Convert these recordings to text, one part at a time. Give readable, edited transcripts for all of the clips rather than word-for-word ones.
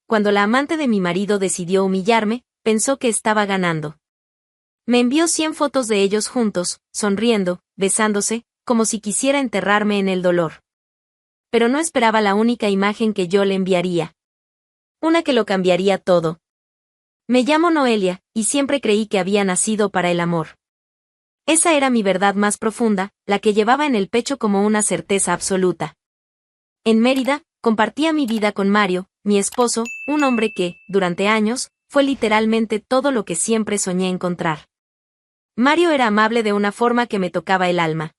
cuando la amante de mi marido decidió humillarme, pensó que estaba ganando. Me envió 100 fotos de ellos juntos, sonriendo, besándose, como si quisiera enterrarme en el dolor. Pero no esperaba la única imagen que yo le enviaría. Una que lo cambiaría todo. Me llamo Noelia, y siempre creí que había nacido para el amor. Esa era mi verdad más profunda, la que llevaba en el pecho como una certeza absoluta. En Mérida, compartía mi vida con Mario, mi esposo, un hombre que, durante años, fue literalmente todo lo que siempre soñé encontrar. Mario era amable de una forma que me tocaba el alma.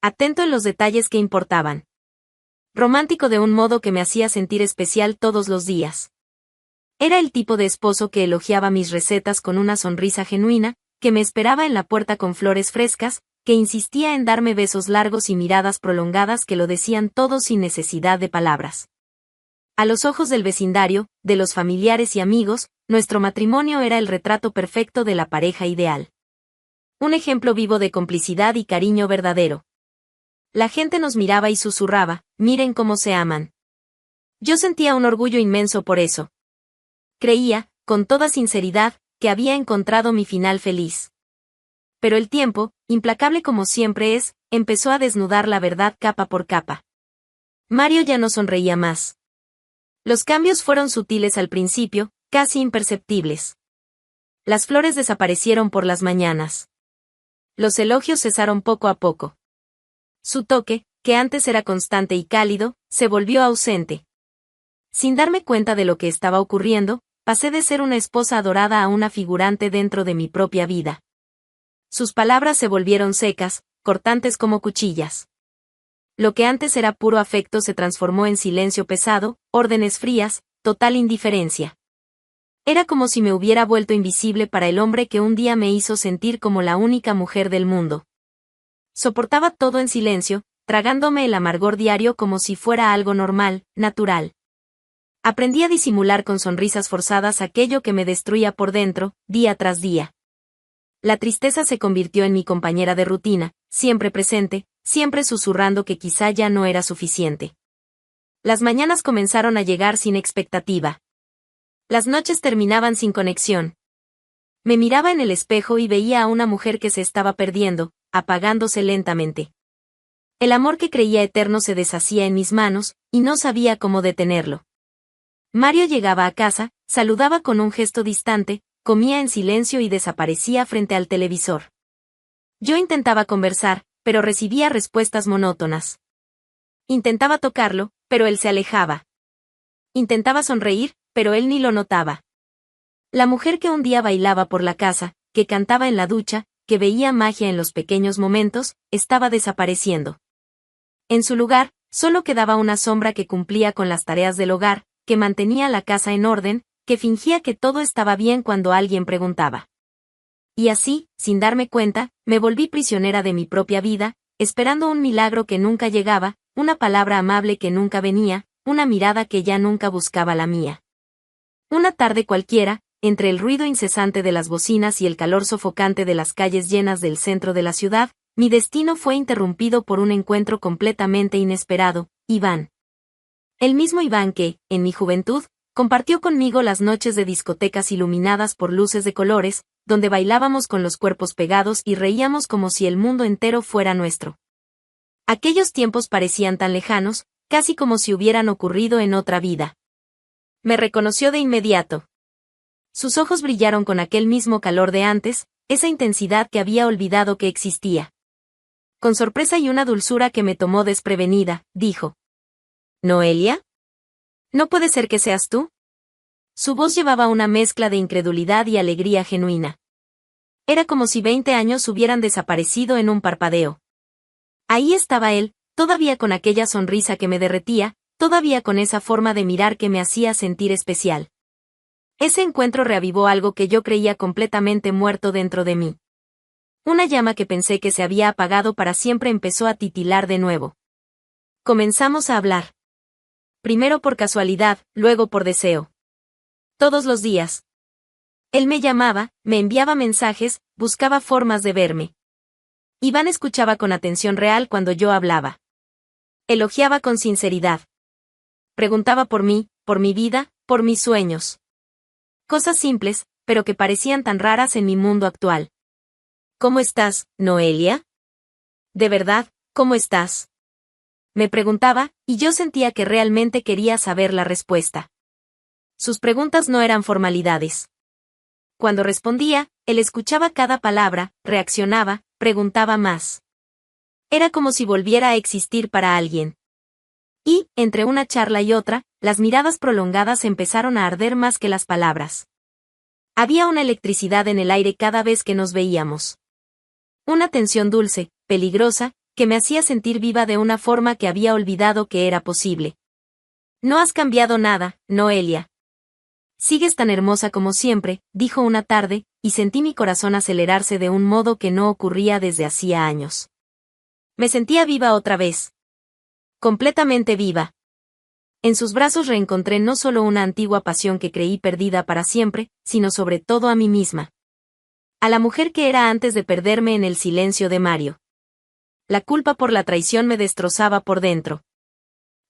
Atento en los detalles que importaban. Romántico de un modo que me hacía sentir especial todos los días. Era el tipo de esposo que elogiaba mis recetas con una sonrisa genuina, que me esperaba en la puerta con flores frescas, que insistía en darme besos largos y miradas prolongadas que lo decían todo sin necesidad de palabras. A los ojos del vecindario, de los familiares y amigos, nuestro matrimonio era el retrato perfecto de la pareja ideal. Un ejemplo vivo de complicidad y cariño verdadero. La gente nos miraba y susurraba, miren cómo se aman. Yo sentía un orgullo inmenso por eso. Creía, con toda sinceridad, que había encontrado mi final feliz. Pero el tiempo, implacable como siempre es, empezó a desnudar la verdad capa por capa. Mario ya no sonreía más. Los cambios fueron sutiles al principio, casi imperceptibles. Las flores desaparecieron por las mañanas. Los elogios cesaron poco a poco. Su toque, que antes era constante y cálido, se volvió ausente. Sin darme cuenta de lo que estaba ocurriendo, pasé de ser una esposa adorada a una figurante dentro de mi propia vida. Sus palabras se volvieron secas, cortantes como cuchillas. Lo que antes era puro afecto se transformó en silencio pesado, órdenes frías, total indiferencia. Era como si me hubiera vuelto invisible para el hombre que un día me hizo sentir como la única mujer del mundo. Soportaba todo en silencio, tragándome el amargor diario como si fuera algo normal, natural. Aprendí a disimular con sonrisas forzadas aquello que me destruía por dentro, día tras día. La tristeza se convirtió en mi compañera de rutina, siempre presente, siempre susurrando que quizá ya no era suficiente. Las mañanas comenzaron a llegar sin expectativa. Las noches terminaban sin conexión. Me miraba en el espejo y veía a una mujer que se estaba perdiendo, apagándose lentamente. El amor que creía eterno se deshacía en mis manos, y no sabía cómo detenerlo. Mario llegaba a casa, saludaba con un gesto distante, comía en silencio y desaparecía frente al televisor. Yo intentaba conversar, pero recibía respuestas monótonas. Intentaba tocarlo, pero él se alejaba. Intentaba sonreír, pero él ni lo notaba. La mujer que un día bailaba por la casa, que cantaba en la ducha, que veía magia en los pequeños momentos, estaba desapareciendo. En su lugar, solo quedaba una sombra que cumplía con las tareas del hogar, que mantenía la casa en orden, que fingía que todo estaba bien cuando alguien preguntaba. Y así, sin darme cuenta, me volví prisionera de mi propia vida, esperando un milagro que nunca llegaba, una palabra amable que nunca venía, una mirada que ya nunca buscaba la mía. Una tarde cualquiera, entre el ruido incesante de las bocinas y el calor sofocante de las calles llenas del centro de la ciudad, mi destino fue interrumpido por un encuentro completamente inesperado, Iván. El mismo Iván que, en mi juventud, compartió conmigo las noches de discotecas iluminadas por luces de colores, donde bailábamos con los cuerpos pegados y reíamos como si el mundo entero fuera nuestro. Aquellos tiempos parecían tan lejanos, casi como si hubieran ocurrido en otra vida. Me reconoció de inmediato. Sus ojos brillaron con aquel mismo calor de antes, esa intensidad que había olvidado que existía. Con sorpresa y una dulzura que me tomó desprevenida, dijo: ¿Noelia? ¿No puede ser que seas tú? Su voz llevaba una mezcla de incredulidad y alegría genuina. Era como si 20 años hubieran desaparecido en un parpadeo. Ahí estaba él, todavía con aquella sonrisa que me derretía, todavía con esa forma de mirar que me hacía sentir especial. Ese encuentro reavivó algo que yo creía completamente muerto dentro de mí. Una llama que pensé que se había apagado para siempre empezó a titilar de nuevo. Comenzamos a hablar. Primero por casualidad, luego por deseo. Todos los días. Él me llamaba, me enviaba mensajes, buscaba formas de verme. Iván escuchaba con atención real cuando yo hablaba. Elogiaba con sinceridad. Preguntaba por mí, por mi vida, por mis sueños. Cosas simples, pero que parecían tan raras en mi mundo actual. ¿Cómo estás, Noelia? ¿De verdad, cómo estás? Me preguntaba, y yo sentía que realmente quería saber la respuesta. Sus preguntas no eran formalidades. Cuando respondía, él escuchaba cada palabra, reaccionaba, preguntaba más. Era como si volviera a existir para alguien. Y, entre una charla y otra, las miradas prolongadas empezaron a arder más que las palabras. Había una electricidad en el aire cada vez que nos veíamos. Una tensión dulce, peligrosa, que me hacía sentir viva de una forma que había olvidado que era posible. No has cambiado nada, Noelia. Sigues tan hermosa como siempre, dijo una tarde, y sentí mi corazón acelerarse de un modo que no ocurría desde hacía años. Me sentía viva otra vez. Completamente viva. En sus brazos reencontré no solo una antigua pasión que creí perdida para siempre, sino sobre todo a mí misma. A la mujer que era antes de perderme en el silencio de Mario. La culpa por la traición me destrozaba por dentro.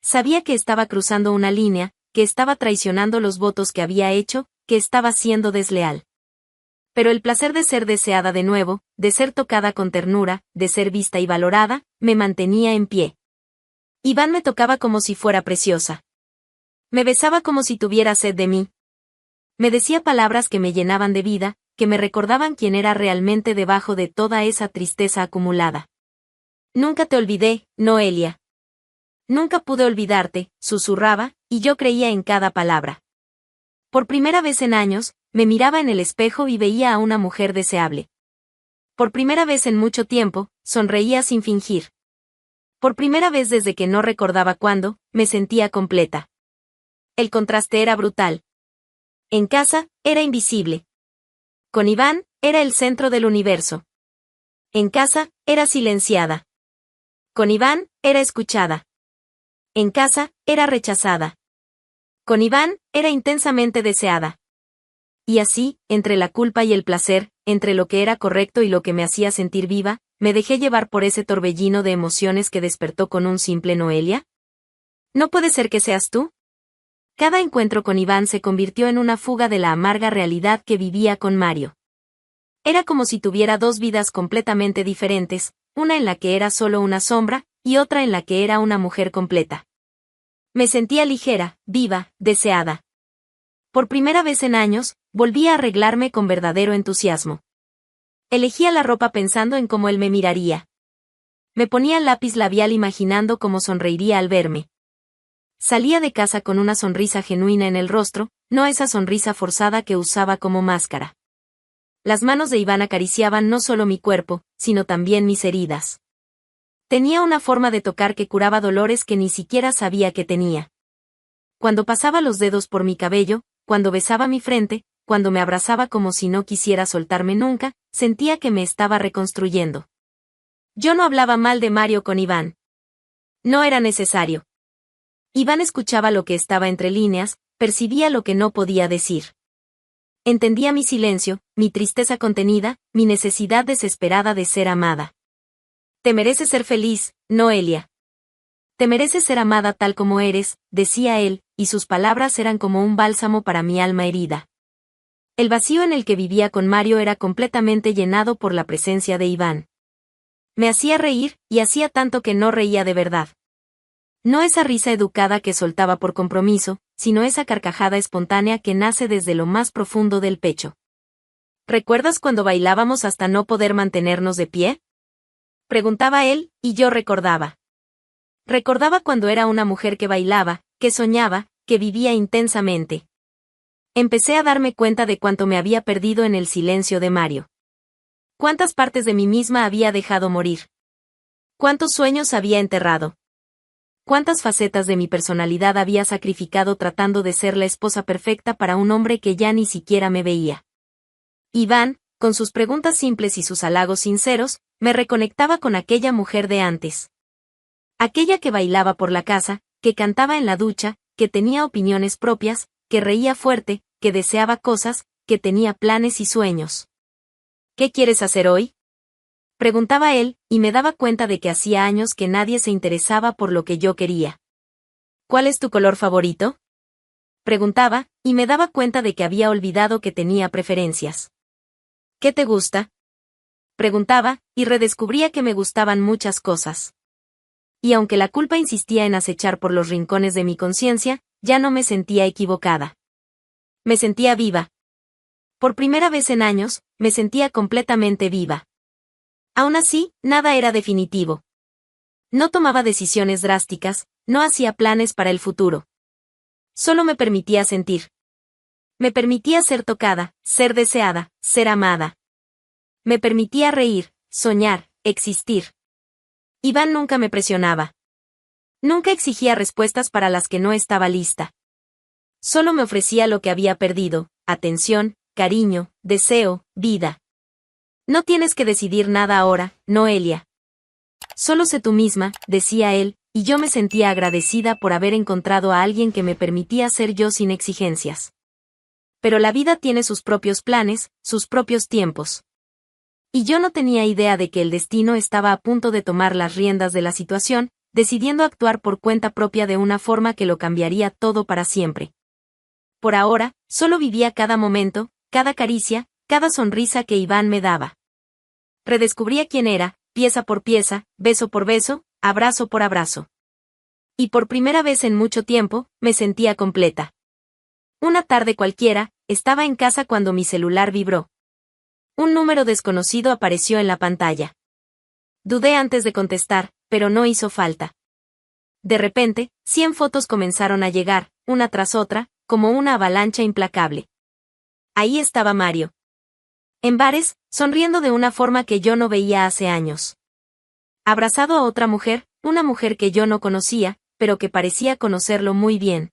Sabía que estaba cruzando una línea, que estaba traicionando los votos que había hecho, que estaba siendo desleal. Pero el placer de ser deseada de nuevo, de ser tocada con ternura, de ser vista y valorada, me mantenía en pie. Iván me tocaba como si fuera preciosa. Me besaba como si tuviera sed de mí. Me decía palabras que me llenaban de vida, que me recordaban quién era realmente debajo de toda esa tristeza acumulada. Nunca te olvidé, Noelia. Nunca pude olvidarte, susurraba, y yo creía en cada palabra. Por primera vez en años, me miraba en el espejo y veía a una mujer deseable. Por primera vez en mucho tiempo, sonreía sin fingir. Por primera vez desde que no recordaba cuándo, me sentía completa. El contraste era brutal. En casa, era invisible. Con Iván, era el centro del universo. En casa, era silenciada. Con Iván, era escuchada. En casa, era rechazada. Con Iván, era intensamente deseada. Y así, entre la culpa y el placer, entre lo que era correcto y lo que me hacía sentir viva, me dejé llevar por ese torbellino de emociones que despertó con un simple Noelia. ¿No puede ser que seas tú? Cada encuentro con Iván se convirtió en una fuga de la amarga realidad que vivía con Mario. Era como si tuviera dos vidas completamente diferentes, una en la que era solo una sombra, y otra en la que era una mujer completa. Me sentía ligera, viva, deseada. Por primera vez en años, volví a arreglarme con verdadero entusiasmo. Elegía la ropa pensando en cómo él me miraría. Me ponía lápiz labial imaginando cómo sonreiría al verme. Salía de casa con una sonrisa genuina en el rostro, no esa sonrisa forzada que usaba como máscara. Las manos de Iván acariciaban no solo mi cuerpo, sino también mis heridas. Tenía una forma de tocar que curaba dolores que ni siquiera sabía que tenía. Cuando pasaba los dedos por mi cabello, cuando besaba mi frente, cuando me abrazaba como si no quisiera soltarme nunca, sentía que me estaba reconstruyendo. Yo no hablaba mal de Mario con Iván. No era necesario. Iván escuchaba lo que estaba entre líneas, percibía lo que no podía decir. Entendía mi silencio, mi tristeza contenida, mi necesidad desesperada de ser amada. Te mereces ser feliz, Noelia. Te mereces ser amada tal como eres, decía él, y sus palabras eran como un bálsamo para mi alma herida. El vacío en el que vivía con Mario era completamente llenado por la presencia de Iván. Me hacía reír, y hacía tanto que no reía de verdad. No esa risa educada que soltaba por compromiso, sino esa carcajada espontánea que nace desde lo más profundo del pecho. ¿Recuerdas cuando bailábamos hasta no poder mantenernos de pie? Preguntaba él, y yo recordaba. Recordaba cuando era una mujer que bailaba, que soñaba, que vivía intensamente. Empecé a darme cuenta de cuánto me había perdido en el silencio de Mario. Cuántas partes de mí misma había dejado morir. Cuántos sueños había enterrado. Cuántas facetas de mi personalidad había sacrificado tratando de ser la esposa perfecta para un hombre que ya ni siquiera me veía. Iván, con sus preguntas simples y sus halagos sinceros, me reconectaba con aquella mujer de antes. Aquella que bailaba por la casa, que cantaba en la ducha, que tenía opiniones propias, que reía fuerte, que deseaba cosas, que tenía planes y sueños. ¿Qué quieres hacer hoy? Preguntaba él, y me daba cuenta de que hacía años que nadie se interesaba por lo que yo quería. ¿Cuál es tu color favorito? Preguntaba, y me daba cuenta de que había olvidado que tenía preferencias. ¿Qué te gusta? Preguntaba, y redescubría que me gustaban muchas cosas. Y aunque la culpa insistía en acechar por los rincones de mi conciencia, ya no me sentía equivocada. Me sentía viva. Por primera vez en años, me sentía completamente viva. Aún así, nada era definitivo. No tomaba decisiones drásticas, no hacía planes para el futuro. Solo me permitía sentir. Me permitía ser tocada, ser deseada, ser amada. Me permitía reír, soñar, existir. Iván nunca me presionaba. Nunca exigía respuestas para las que no estaba lista. Solo me ofrecía lo que había perdido: atención, cariño, deseo, vida. No tienes que decidir nada ahora, Noelia. Solo sé tú misma, decía él, y yo me sentía agradecida por haber encontrado a alguien que me permitía ser yo sin exigencias. Pero la vida tiene sus propios planes, sus propios tiempos. Y yo no tenía idea de que el destino estaba a punto de tomar las riendas de la situación, decidiendo actuar por cuenta propia de una forma que lo cambiaría todo para siempre. Por ahora, solo vivía cada momento, cada caricia, cada sonrisa que Iván me daba. Redescubría quién era, pieza por pieza, beso por beso, abrazo por abrazo. Y por primera vez en mucho tiempo, me sentía completa. Una tarde cualquiera, estaba en casa cuando mi celular vibró. Un número desconocido apareció en la pantalla. Dudé antes de contestar, pero no hizo falta. De repente, 100 fotos comenzaron a llegar, una tras otra, como una avalancha implacable. Ahí estaba Mario. En bares, sonriendo de una forma que yo no veía hace años. Abrazado a otra mujer, una mujer que yo no conocía, pero que parecía conocerlo muy bien.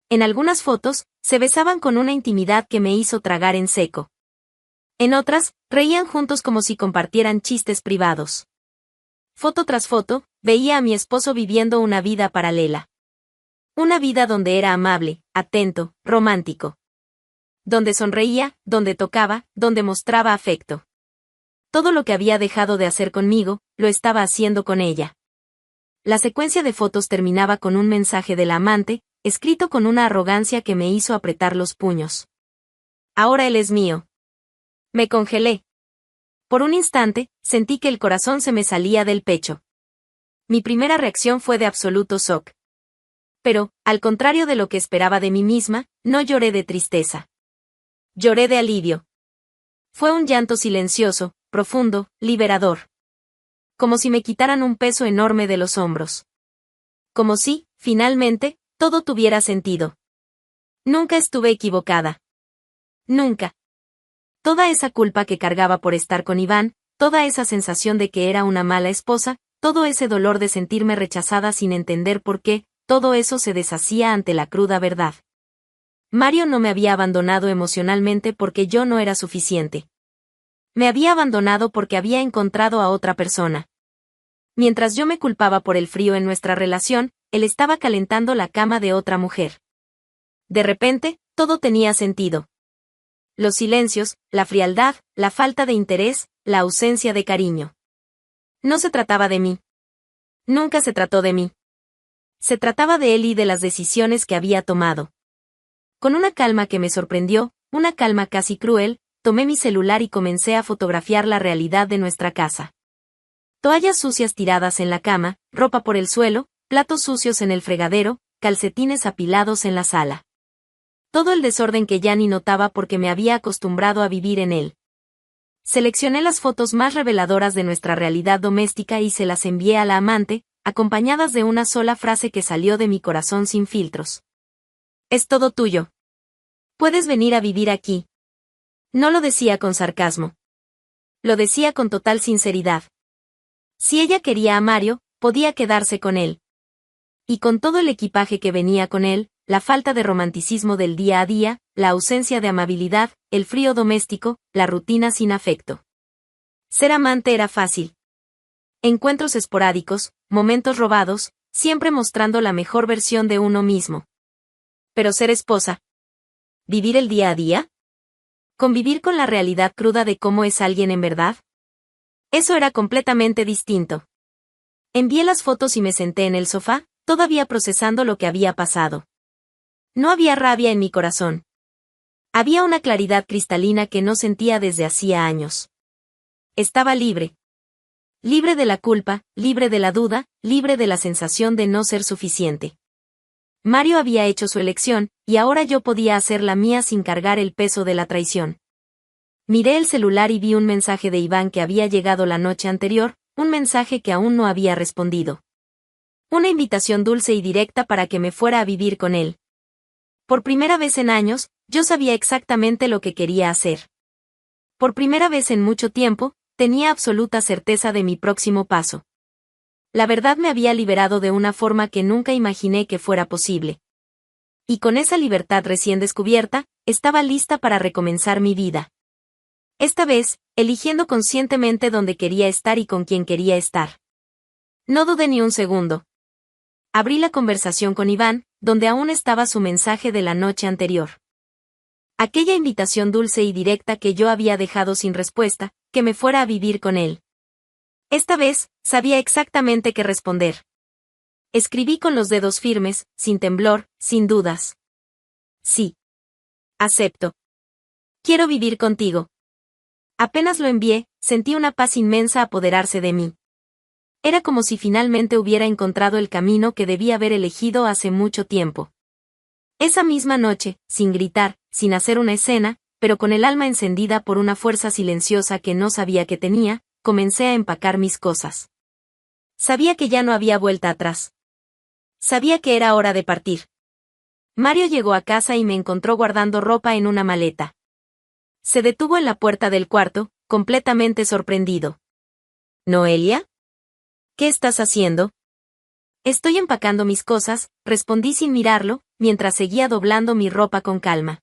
En algunas fotos, se besaban con una intimidad que me hizo tragar en seco. En otras, reían juntos como si compartieran chistes privados. Foto tras foto, veía a mi esposo viviendo una vida paralela. Una vida donde era amable, atento, romántico. Donde sonreía, donde tocaba, donde mostraba afecto. Todo lo que había dejado de hacer conmigo, lo estaba haciendo con ella. La secuencia de fotos terminaba con un mensaje de la amante, escrito con una arrogancia que me hizo apretar los puños. Ahora él es mío. Me congelé. Por un instante, sentí que el corazón se me salía del pecho. Mi primera reacción fue de absoluto shock. Pero, al contrario de lo que esperaba de mí misma, no lloré de tristeza. Lloré de alivio. Fue un llanto silencioso, profundo, liberador. Como si me quitaran un peso enorme de los hombros. Como si, finalmente, todo tuviera sentido. Nunca estuve equivocada. Nunca. Toda esa culpa que cargaba por estar con Iván, toda esa sensación de que era una mala esposa, todo ese dolor de sentirme rechazada sin entender por qué, todo eso se deshacía ante la cruda verdad. Mario no me había abandonado emocionalmente porque yo no era suficiente. Me había abandonado porque había encontrado a otra persona. Mientras yo me culpaba por el frío en nuestra relación, él estaba calentando la cama de otra mujer. De repente, todo tenía sentido. Los silencios, la frialdad, la falta de interés, la ausencia de cariño. No se trataba de mí. Nunca se trató de mí. Se trataba de él y de las decisiones que había tomado. Con una calma que me sorprendió, una calma casi cruel, tomé mi celular y comencé a fotografiar la realidad de nuestra casa. Toallas sucias tiradas en la cama, ropa por el suelo, platos sucios en el fregadero, calcetines apilados en la sala. Todo el desorden que ya ni notaba porque me había acostumbrado a vivir en él. Seleccioné las fotos más reveladoras de nuestra realidad doméstica y se las envié a la amante, acompañadas de una sola frase que salió de mi corazón sin filtros. Es todo tuyo. Puedes venir a vivir aquí. No lo decía con sarcasmo. Lo decía con total sinceridad. Si ella quería a Mario, podía quedarse con él. Y con todo el equipaje que venía con él, la falta de romanticismo del día a día, la ausencia de amabilidad, el frío doméstico, la rutina sin afecto. Ser amante era fácil. Encuentros esporádicos, momentos robados, siempre mostrando la mejor versión de uno mismo. Pero ser esposa. ¿Vivir el día a día? ¿Convivir con la realidad cruda de cómo es alguien en verdad? Eso era completamente distinto. Envié las fotos y me senté en el sofá, todavía procesando lo que había pasado. No había rabia en mi corazón. Había una claridad cristalina que no sentía desde hacía años. Estaba libre. Libre de la culpa, libre de la duda, libre de la sensación de no ser suficiente. Mario había hecho su elección, y ahora yo podía hacer la mía sin cargar el peso de la traición. Miré el celular y vi un mensaje de Iván que había llegado la noche anterior, un mensaje que aún no había respondido. Una invitación dulce y directa para que me fuera a vivir con él. Por primera vez en años, yo sabía exactamente lo que quería hacer. Por primera vez en mucho tiempo, tenía absoluta certeza de mi próximo paso. La verdad me había liberado de una forma que nunca imaginé que fuera posible. Y con esa libertad recién descubierta, estaba lista para recomenzar mi vida. Esta vez, eligiendo conscientemente dónde quería estar y con quién quería estar. No dudé ni un segundo. Abrí la conversación con Iván, donde aún estaba su mensaje de la noche anterior. Aquella invitación dulce y directa que yo había dejado sin respuesta, que me fuera a vivir con él. Esta vez, sabía exactamente qué responder. Escribí con los dedos firmes, sin temblor, sin dudas. Sí. Acepto. Quiero vivir contigo. Apenas lo envié, sentí una paz inmensa apoderarse de mí. Era como si finalmente hubiera encontrado el camino que debía haber elegido hace mucho tiempo. Esa misma noche, sin gritar, sin hacer una escena, pero con el alma encendida por una fuerza silenciosa que no sabía que tenía, comencé a empacar mis cosas. Sabía que ya no había vuelta atrás. Sabía que era hora de partir. Mario llegó a casa y me encontró guardando ropa en una maleta. Se detuvo en la puerta del cuarto, completamente sorprendido. ¿Noelia? ¿Qué estás haciendo? Estoy empacando mis cosas, respondí sin mirarlo, mientras seguía doblando mi ropa con calma.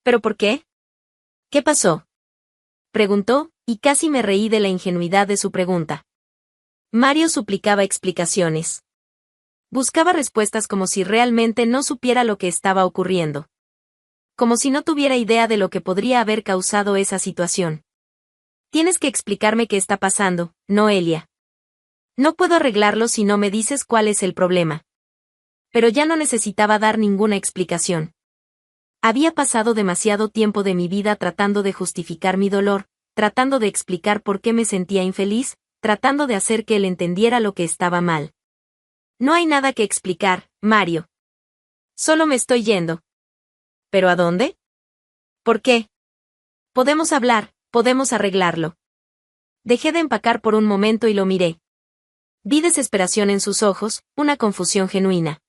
¿Pero por qué? ¿Qué pasó? Preguntó, y casi me reí de la ingenuidad de su pregunta. Mario suplicaba explicaciones. Buscaba respuestas como si realmente no supiera lo que estaba ocurriendo. Como si no tuviera idea de lo que podría haber causado esa situación. Tienes que explicarme qué está pasando, Noelia. No puedo arreglarlo si no me dices cuál es el problema. Pero ya no necesitaba dar ninguna explicación. Había pasado demasiado tiempo de mi vida tratando de justificar mi dolor, tratando de explicar por qué me sentía infeliz, tratando de hacer que él entendiera lo que estaba mal. No hay nada que explicar, Mario. Solo me estoy yendo. ¿Pero a dónde? ¿Por qué? Podemos hablar, podemos arreglarlo. Dejé de empacar por un momento y lo miré. Vi desesperación en sus ojos, una confusión genuina.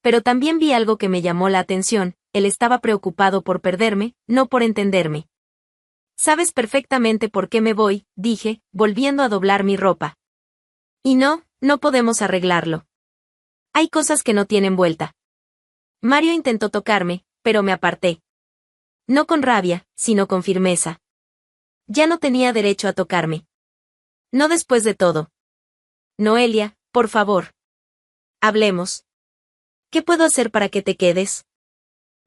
Pero también vi algo que me llamó la atención, él estaba preocupado por perderme, no por entenderme. Sabes perfectamente por qué me voy, dije, volviendo a doblar mi ropa. Y no podemos arreglarlo. Hay cosas que no tienen vuelta. Mario intentó tocarme, pero me aparté. No con rabia, sino con firmeza. Ya no tenía derecho a tocarme. No después de todo. Noelia, por favor. Hablemos. ¿Qué puedo hacer para que te quedes?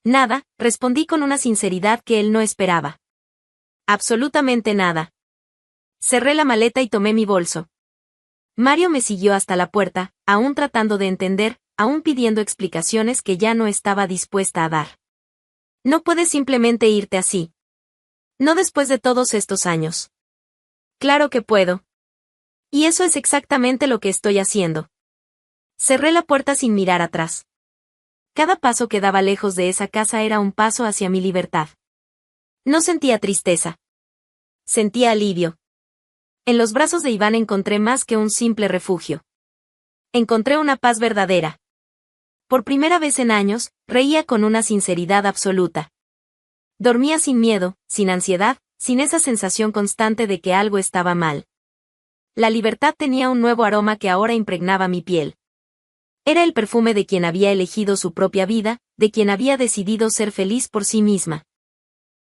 Nada, respondí con una sinceridad que él no esperaba. Absolutamente nada. Cerré la maleta y tomé mi bolso. Mario me siguió hasta la puerta, aún tratando de entender, aún pidiendo explicaciones que ya no estaba dispuesta a dar. No puedes simplemente irte así. No después de todos estos años. Claro que puedo. Y eso es exactamente lo que estoy haciendo. Cerré la puerta sin mirar atrás. Cada paso que daba lejos de esa casa era un paso hacia mi libertad. No sentía tristeza. Sentía alivio. En los brazos de Iván encontré más que un simple refugio. Encontré una paz verdadera. Por primera vez en años, reía con una sinceridad absoluta. Dormía sin miedo, sin ansiedad, sin esa sensación constante de que algo estaba mal. La libertad tenía un nuevo aroma que ahora impregnaba mi piel. Era el perfume de quien había elegido su propia vida, de quien había decidido ser feliz por sí misma.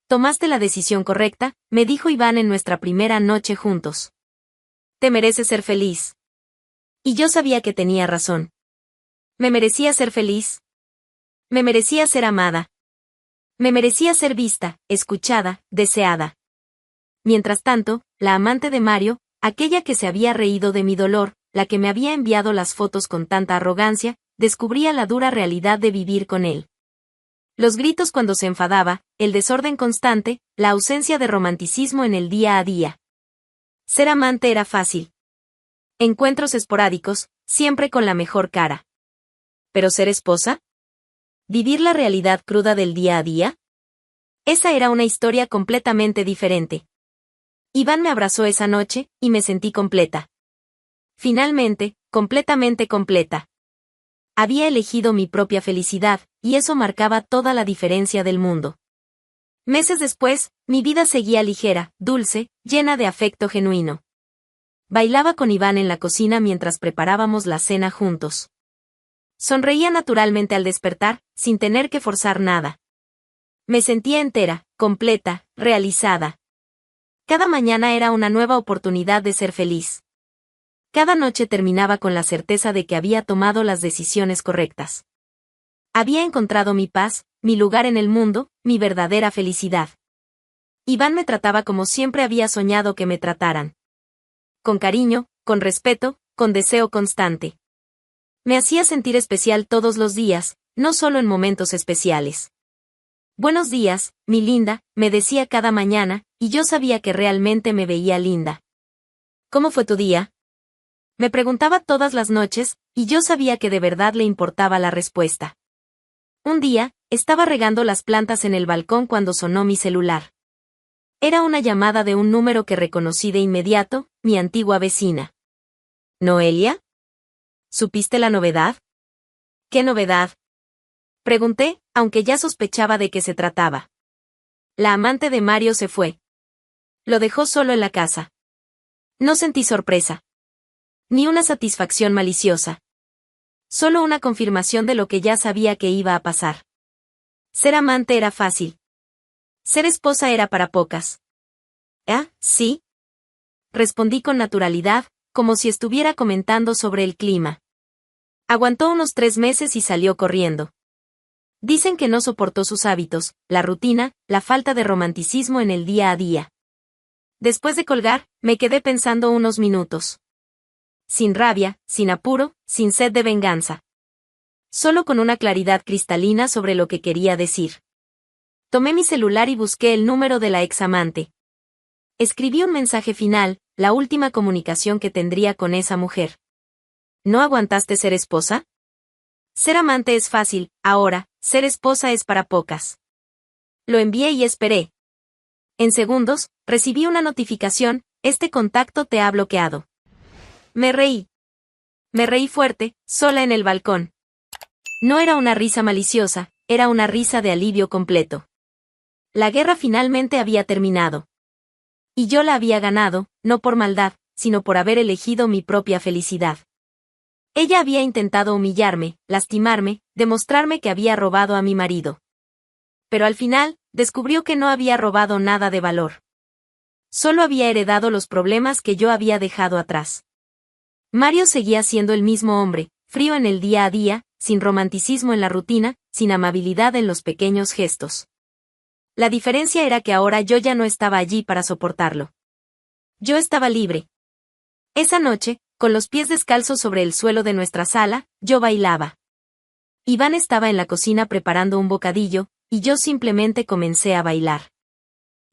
Tomaste la decisión correcta, me dijo Iván en nuestra primera noche juntos. Te mereces ser feliz. Y yo sabía que tenía razón. Me merecía ser feliz. Me merecía ser amada. Me merecía ser vista, escuchada, deseada. Mientras tanto, la amante de Mario, aquella que se había reído de mi dolor, la que me había enviado las fotos con tanta arrogancia, descubría la dura realidad de vivir con él. Los gritos cuando se enfadaba, el desorden constante, la ausencia de romanticismo en el día a día. Ser amante era fácil. Encuentros esporádicos, siempre con la mejor cara. ¿Pero ser esposa? ¿Vivir la realidad cruda del día a día? Esa era una historia completamente diferente. Iván me abrazó esa noche, y me sentí completa. Finalmente, completamente completa. Había elegido mi propia felicidad, y eso marcaba toda la diferencia del mundo. Meses después, mi vida seguía ligera, dulce, llena de afecto genuino. Bailaba con Iván en la cocina mientras preparábamos la cena juntos. Sonreía naturalmente al despertar, sin tener que forzar nada. Me sentía entera, completa, realizada. Cada mañana era una nueva oportunidad de ser feliz. Cada noche terminaba con la certeza de que había tomado las decisiones correctas. Había encontrado mi paz, mi lugar en el mundo, mi verdadera felicidad. Iván me trataba como siempre había soñado que me trataran. Con cariño, con respeto, con deseo constante. Me hacía sentir especial todos los días, no solo en momentos especiales. Buenos días, mi linda, me decía cada mañana, y yo sabía que realmente me veía linda. ¿Cómo fue tu día? Me preguntaba todas las noches, y yo sabía que de verdad le importaba la respuesta. Un día, estaba regando las plantas en el balcón cuando sonó mi celular. Era una llamada de un número que reconocí de inmediato, mi antigua vecina. ¿Noelia? ¿Supiste la novedad? ¿Qué novedad? Pregunté, aunque ya sospechaba de qué se trataba. La amante de Mario se fue. Lo dejó solo en la casa. No sentí sorpresa. Ni una satisfacción maliciosa. Solo una confirmación de lo que ya sabía que iba a pasar. Ser amante era fácil. Ser esposa era para pocas. ¿Ah, sí? Respondí con naturalidad, como si estuviera comentando sobre el clima. Aguantó unos 3 meses y salió corriendo. Dicen que no soportó sus hábitos, la rutina, la falta de romanticismo en el día a día. Después de colgar, me quedé pensando unos minutos. Sin rabia, sin apuro, sin sed de venganza. Solo con una claridad cristalina sobre lo que quería decir. Tomé mi celular y busqué el número de la examante. Escribí un mensaje final, la última comunicación que tendría con esa mujer. ¿No aguantaste ser esposa? Ser amante es fácil, ahora, ser esposa es para pocas. Lo envié y esperé. En segundos, recibí una notificación, este contacto te ha bloqueado. Me reí. Me reí fuerte, sola en el balcón. No era una risa maliciosa, era una risa de alivio completo. La guerra finalmente había terminado. Y yo la había ganado, no por maldad, sino por haber elegido mi propia felicidad. Ella había intentado humillarme, lastimarme, demostrarme que había robado a mi marido. Pero al final, descubrió que no había robado nada de valor. Solo había heredado los problemas que yo había dejado atrás. Mario seguía siendo el mismo hombre, frío en el día a día, sin romanticismo en la rutina, sin amabilidad en los pequeños gestos. La diferencia era que ahora yo ya no estaba allí para soportarlo. Yo estaba libre. Esa noche, con los pies descalzos sobre el suelo de nuestra sala, yo bailaba. Iván estaba en la cocina preparando un bocadillo, y yo simplemente comencé a bailar.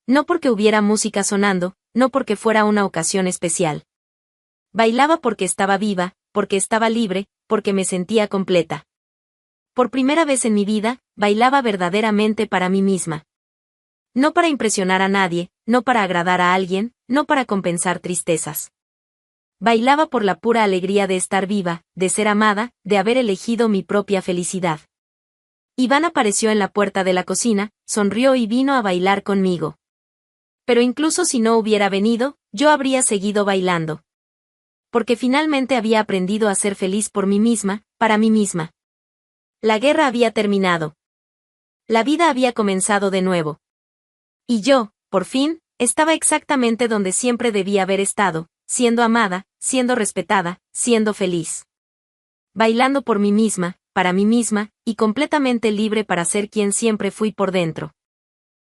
No porque hubiera música sonando, no porque fuera una ocasión especial. Bailaba porque estaba viva, porque estaba libre, porque me sentía completa. Por primera vez en mi vida, bailaba verdaderamente para mí misma. No para impresionar a nadie, no para agradar a alguien, no para compensar tristezas. Bailaba por la pura alegría de estar viva, de ser amada, de haber elegido mi propia felicidad. Iván apareció en la puerta de la cocina, sonrió y vino a bailar conmigo. Pero incluso si no hubiera venido, yo habría seguido bailando. Porque finalmente había aprendido a ser feliz por mí misma, para mí misma. La guerra había terminado. La vida había comenzado de nuevo. Y yo, por fin, estaba exactamente donde siempre debía haber estado, siendo amada, siendo respetada, siendo feliz. Bailando por mí misma, para mí misma, y completamente libre para ser quien siempre fui por dentro.